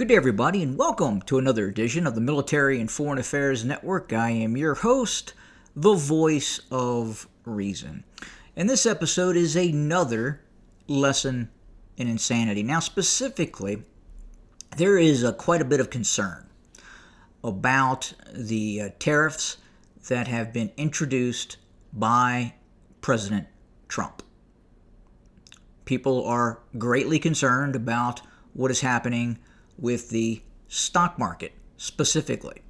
Good day, everybody, and welcome to another edition of the Military and Foreign Affairs Network. I am your host, the voice of reason. And this episode is another lesson in insanity. Now, specifically, there is quite a bit of concern about the tariffs that have been introduced by President Trump. People are greatly concerned about what is happening with the stock market specifically.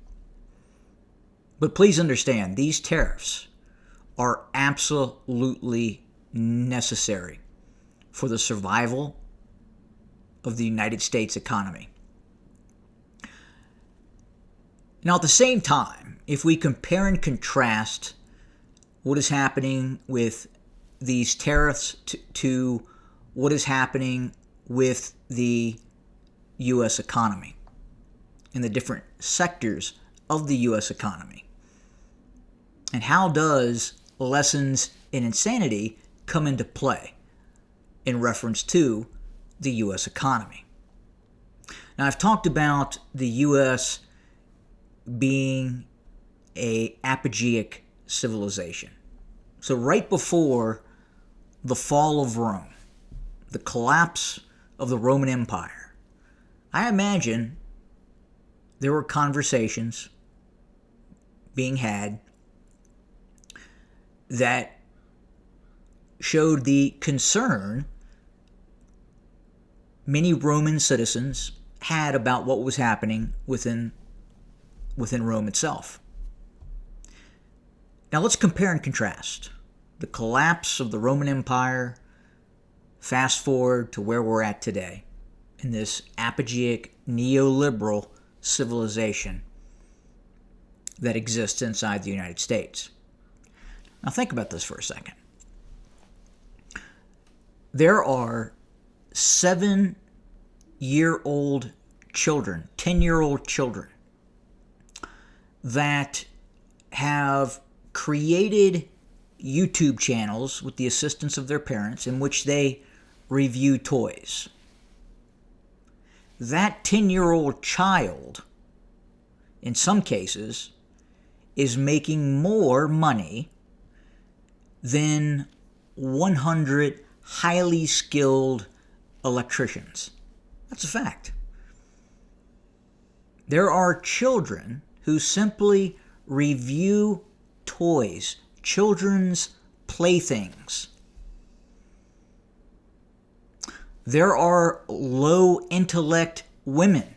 But please understand, these tariffs are absolutely necessary for the survival of the United States economy. Now, at the same time, if we compare and contrast what is happening with these tariffs to what is happening with the U.S. economy and the different sectors of the U.S. economy, and how does lessons in insanity come into play in reference to the U.S. economy? Now, I've talked about the U.S. being a apogeic civilization. So right before the fall of Rome, the collapse of the Roman Empire, I imagine there were conversations being had that showed the concern many Roman citizens had about what was happening within Rome itself. Now let's compare and contrast the collapse of the Roman Empire, fast forward to where we're at today in this apogeic neoliberal civilization that exists inside the United States. Now think about this for a second. There are 7-year-old children, 10-year-old children that have created YouTube channels with the assistance of their parents in which they review toys. That 10-year-old child, in some cases, is making more money than 100 highly skilled electricians. That's a fact. There are children who simply review toys, children's playthings. There are low intellect women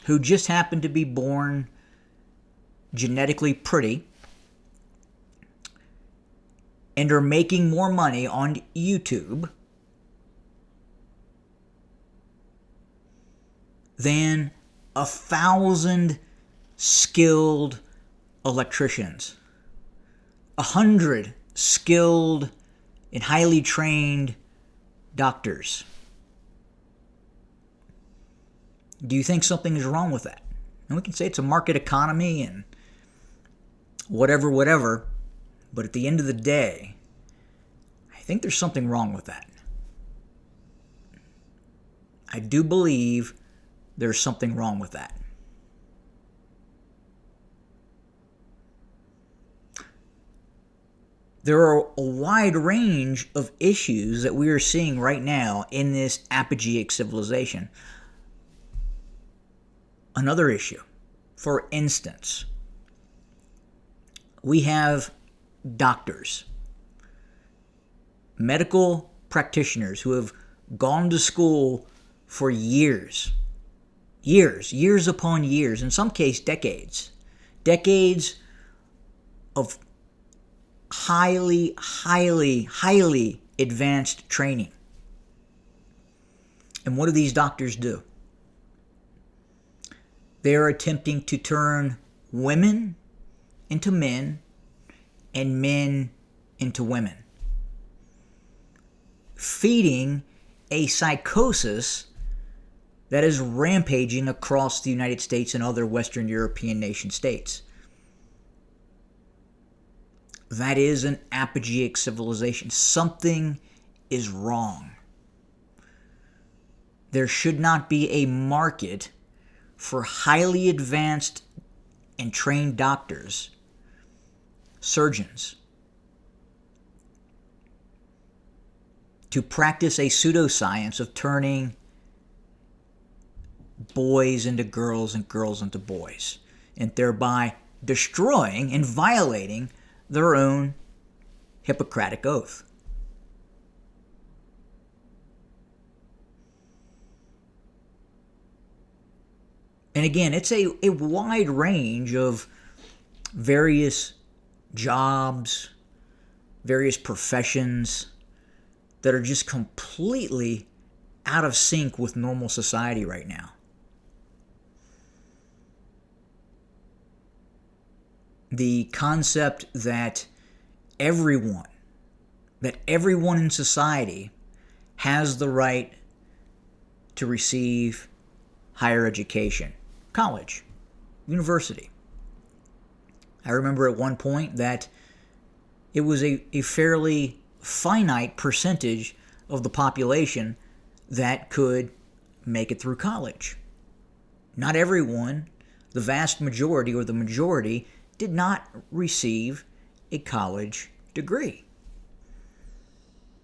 who just happen to be born genetically pretty and are making more money on YouTube than 1,000 skilled electricians, 100 skilled and highly trained doctors. Do you think something is wrong with that? And we can say it's a market economy and whatever, but at the end of the day, I think there's something wrong with that. I do believe there's something wrong with that. There are a wide range of issues that we are seeing right now in this apogeic civilization. Another issue, for instance, we have doctors, medical practitioners who have gone to school for years upon years, in some cases decades of highly advanced training. And what do these doctors do? They are attempting to turn women into men and men into women, feeding a psychosis that is rampaging across the United States and other Western European nation states. That is an apogeic civilization. Something is wrong. there should not be a market for highly advanced and trained doctors, surgeons, to practice a pseudoscience of turning boys into girls and girls into boys, and thereby destroying and violating their own Hippocratic oath. And again, it's a wide range of various jobs, various professions that are just completely out of sync with normal society right now. The concept that everyone in society has the right to receive higher education, college, university. I remember at one point that it was a fairly finite percentage of the population that could make it through college. Not everyone, the vast majority or the majority, did not receive a college degree.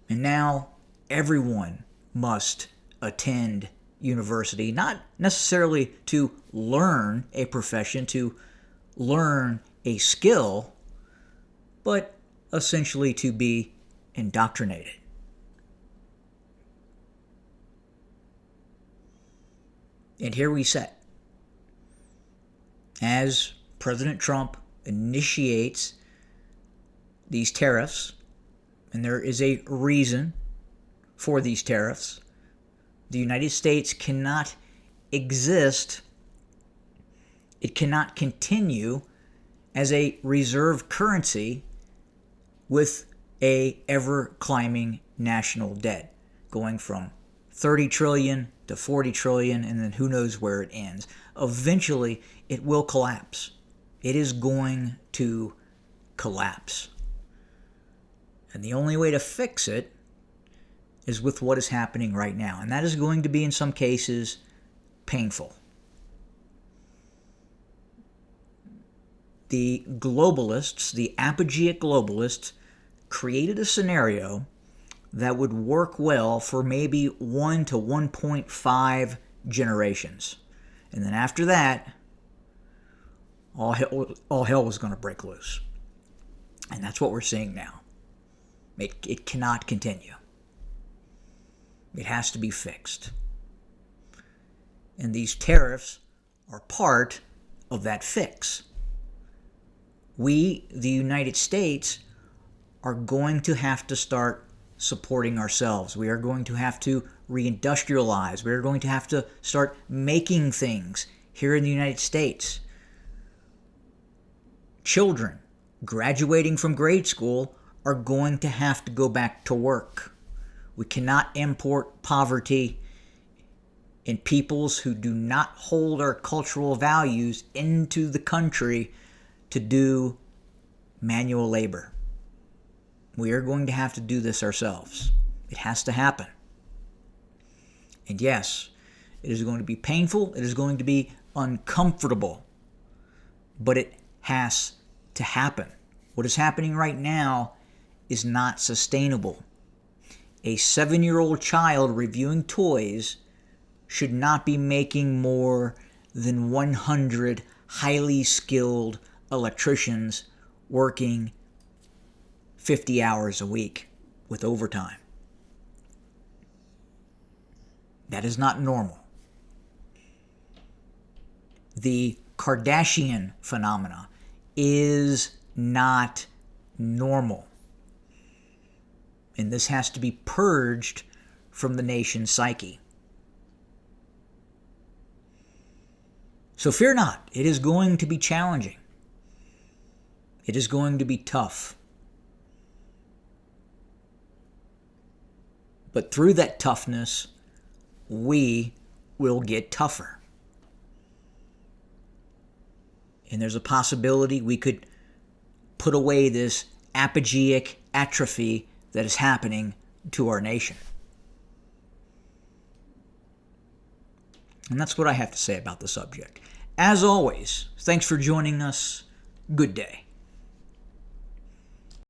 And now everyone must attend university, not necessarily to learn a profession, to learn a skill, but essentially to be indoctrinated. And here we sit, as President Trump initiates these tariffs, and there is a reason for these tariffs. The United States cannot exist, it cannot continue as a reserve currency with a ever-climbing national debt, going from 30 trillion to 40 trillion, and then who knows where it ends. Eventually, it will collapse. It is going to collapse. And the only way to fix it is with what is happening right now. And that is going to be, in some cases, painful. The globalists, the Apogee globalists, created a scenario that would work well for maybe 1 to 1.5 generations. And then after that, all hell was going to break loose. And that's what we're seeing now. It cannot continue. It has to be fixed. And these tariffs are part of that fix. We, the United States, are going to have to start supporting ourselves. We are going to have to reindustrialize. We are going to have to start making things here in the United States. Children graduating from grade school are going to have to go back to work. We cannot import poverty and peoples who do not hold our cultural values into the country to do manual labor. We are going to have to do this ourselves. It has to happen. And yes, it is going to be painful. It is going to be uncomfortable. But it has to happen. What is happening right now is not sustainable. A 7-year-old child reviewing toys should not be making more than 100 highly skilled electricians working 50 hours a week with overtime. That is not normal. The Kardashian phenomena is not normal. And this has to be purged from the nation's psyche. So fear not, it is going to be challenging. It is going to be tough. But through that toughness, we will get tougher. And there's a possibility we could put away this apogeic atrophy that is happening to our nation. And that's what I have to say about the subject. As always, thanks for joining us. Good day.